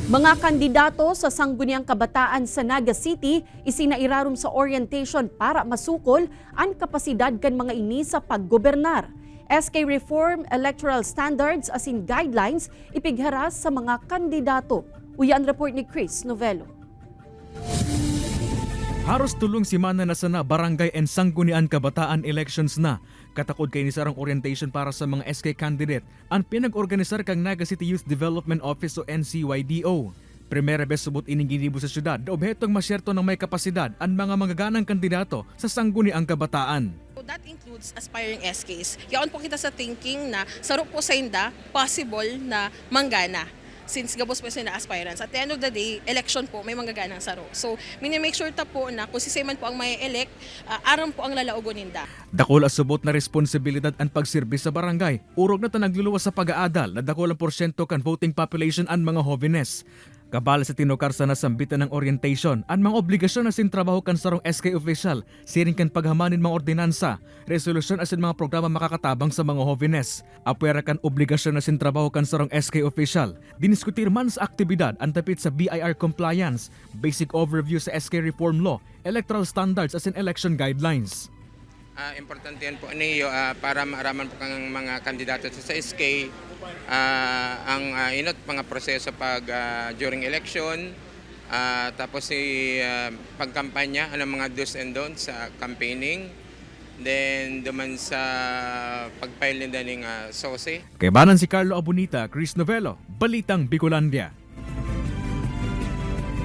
Mga kandidato sa Sangguniang Kabataan sa Naga City isinairarom sa orientation para masukol ang kapasidad kan mga ini sa paggobernar. SK Reform Electoral Standards as in guidelines ipigharas sa mga kandidato. Uyan report ni Chris Novello. Haros tulong simana na sana barangay and Sangguniang Kabataan elections na. Katakod kay ni sarang orientation para sa mga SK candidate ang pinag-organisar kang Naga City Youth Development Office o NCYDO. Primera bes subot ining ginibo sa syudad na obhetong masyerto ng may kapasidad ang mga magaganang kandidato sa Sangguniang Kabataan. That includes aspiring SKs. Yaon po kita sa thinking na saro po sa inda possible na manggana. Since gabos po sila na aspirants. At the end of the day, election po, may manggaganang saro. So, minimake sure ta po na kung sisayman po ang may elect, aram po ang lalaugon ninda. Dakol asubot na responsibilidad ang pagsirbis sa barangay. Urog na nagluluwas sa pag-aadal na dakol ang porsyento kan voting population ang mga jóvenes. Kabala sa tinukar sa nasambitan ng orientation, ang mga obligasyon na sintrabaho kan sarong SK official, siring kan paghamanin mga ordinansa, resolusyon asin mga programa makakatabang sa mga jóvenes. Apwera kan obligasyon na sintrabaho kan sarong SK official. Diniskutir man sa aktibidad ang tapit sa BIR compliance, basic overview sa SK reform law, electoral standards asin election guidelines. Importante yan po niyo para maaraman po kang mga kandidato sa SK ang inot mga proseso pag during election, tapos pagkampanya, ang mga do's and don'ts sa campaigning, then duman sa pagfile nila ng SOSE. Kay banan si Carlo Abunita, Chris Novello, Balitang Bicolandia.